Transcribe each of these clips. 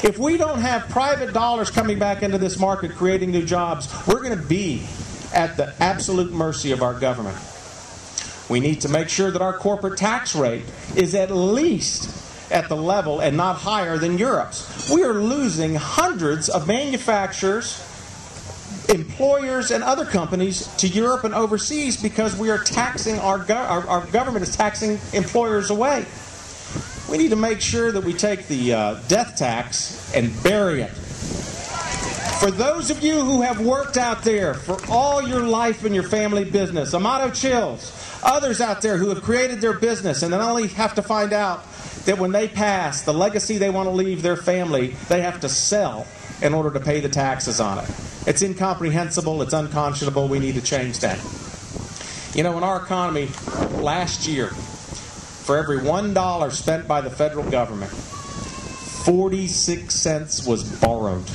If we don't have private dollars coming back into this market creating new jobs, we're going to be at the absolute mercy of our government. We need to make sure that our corporate tax rate is at least at the level and not higher than Europe's. We are losing hundreds of manufacturers, employers, and other companies to Europe and overseas because we are taxing our government is taxing employers away. We need to make sure that we take the death tax and bury it. For those of you who have worked out there for all your life in your family business, Amato Chills, others out there who have created their business and then only have to find out that when they pass, the legacy they want to leave their family, they have to sell in order to pay the taxes on it. It's incomprehensible. It's unconscionable. We need to change that. You know, in our economy, last year, for every $1 spent by the federal government, 46 cents was borrowed.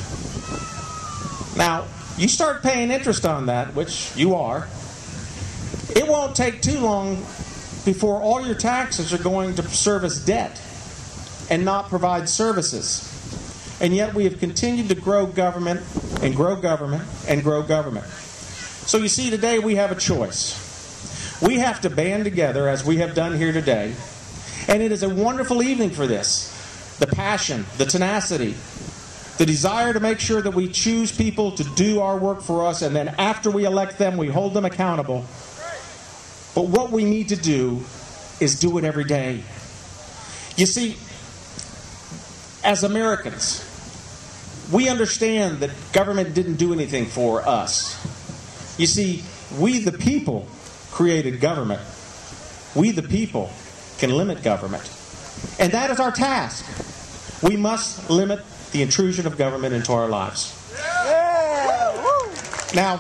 Now, you start paying interest on that, which you are, it won't take too long before all your taxes are going to service debt and not provide services. And yet we have continued to grow government and grow government and grow government. So you see, today we have a choice. We have to band together, as we have done here today, and it is a wonderful evening for this. The passion, the tenacity, the desire to make sure that we choose people to do our work for us, and then after we elect them, we hold them accountable. But what we need to do is do it every day. You see, as Americans, we understand that government didn't do anything for us. You see, we the people created government. We the people can limit government. And that is our task. We must limit the intrusion of government into our lives. Now,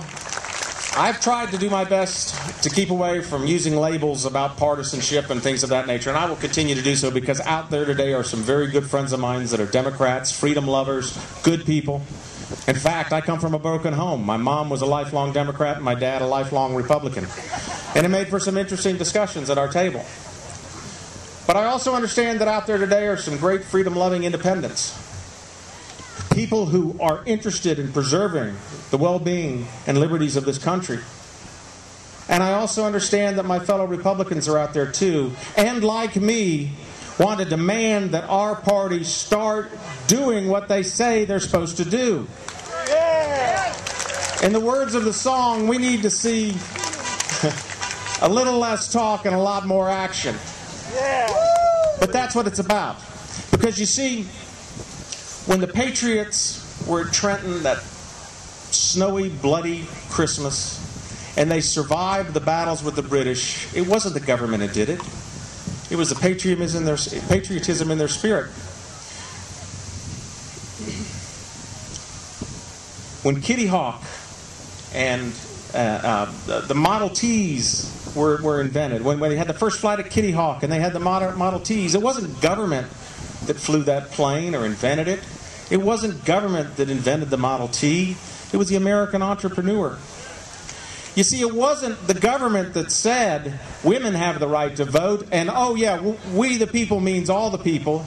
I've tried to do my best to keep away from using labels about partisanship and things of that nature, and I will continue to do so because out there today are some very good friends of mine that are Democrats, freedom lovers, good people. In fact, I come from a broken home. My mom was a lifelong Democrat and my dad a lifelong Republican. And it made for some interesting discussions at our table. But I also understand that out there today are some great freedom-loving independents. People who are interested in preserving the well-being and liberties of this country. And I also understand that my fellow Republicans are out there too, and like me, want to demand that our party start doing what they say they're supposed to do. In the words of the song, we need to see a little less talk and a lot more action. But that's what it's about. Because you see, when the Patriots were at Trenton that snowy, bloody Christmas, and they survived the battles with the British, it wasn't the government that did it. It was the patriotism in their spirit. When Kitty Hawk and the Model Ts were invented, when they had the first flight of Kitty Hawk and they had the Model Ts, it wasn't government that flew that plane or invented it. It wasn't government that invented the Model T. It was the American entrepreneur. You see, it wasn't the government that said women have the right to vote and, oh yeah, we the people means all the people.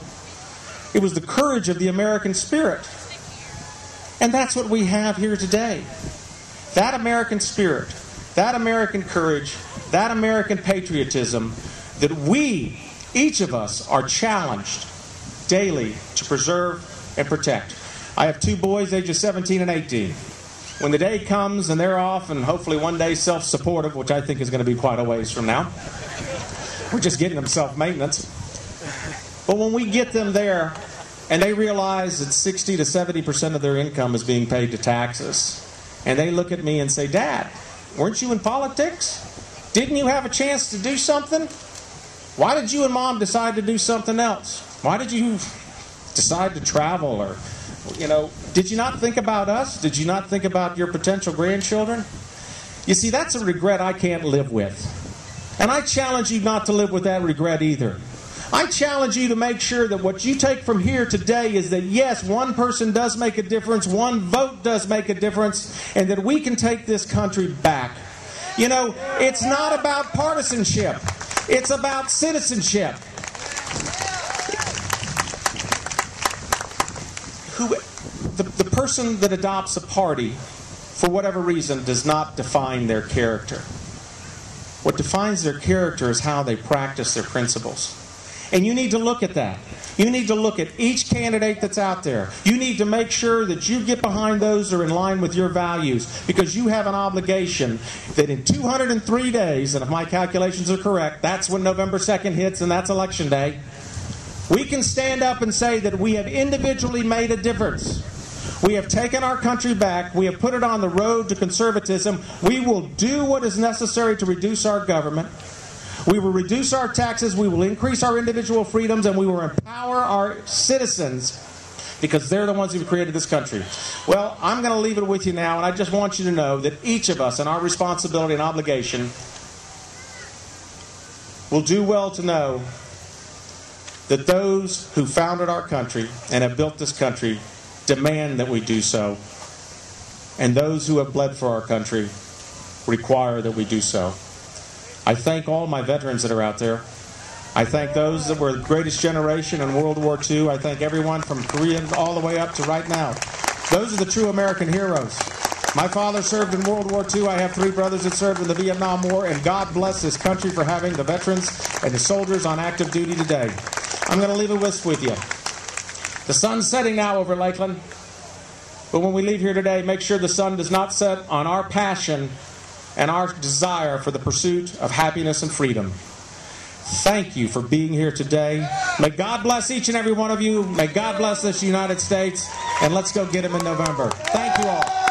It was the courage of the American spirit. And that's what we have here today. That American spirit, that American courage, that American patriotism that we, each of us, are challenged daily to preserve and protect. I have two boys, ages 17 and 18. When the day comes and they're off and hopefully one day self-supportive, which I think is going to be quite a ways from now, we're just getting them self-maintenance. But when we get them there and they realize that 60 to 70% of their income is being paid to taxes, and they look at me and say, Dad, weren't you in politics? Didn't you have a chance to do something? Why did you and Mom decide to do something else? Why did you decide to travel? Or, did you not think about us? Did you not think about your potential grandchildren? You see, that's a regret I can't live with. And I challenge you not to live with that regret either. I challenge you to make sure that what you take from here today is that, yes, one person does make a difference, one vote does make a difference, and that we can take this country back. It's not about partisanship. It's about citizenship. the person that adopts a party, for whatever reason, does not define their character. What defines their character is how they practice their principles. And you need to look at that. You need to look at each candidate that's out there. You need to make sure that you get behind those that are in line with your values, because you have an obligation that in 203 days, and if my calculations are correct, that's when November 2nd hits, and that's Election Day, we can stand up and say that we have individually made a difference. We have taken our country back. We have put it on the road to conservatism. We will do what is necessary to reduce our government. We will reduce our taxes, we will increase our individual freedoms, and we will empower our citizens, because they're the ones who created this country. Well, I'm going to leave it with you now, and I just want you to know that each of us, in our responsibility and obligation, will do well to know that those who founded our country and have built this country demand that we do so, and those who have bled for our country require that we do so. I thank all my veterans that are out there. I thank those that were the greatest generation in World War II. I thank everyone from Korea all the way up to right now. Those are the true American heroes. My father served in World War II. I have 3 brothers that served in the Vietnam War, and God bless this country for having the veterans and the soldiers on active duty today. I'm going to leave a list with you. The sun's setting now over Lakeland, but when we leave here today, make sure the sun does not set on our passion and our desire for the pursuit of happiness and freedom. Thank you for being here today. May God bless each and every one of you. May God bless this United States. And let's go get them in November. Thank you all.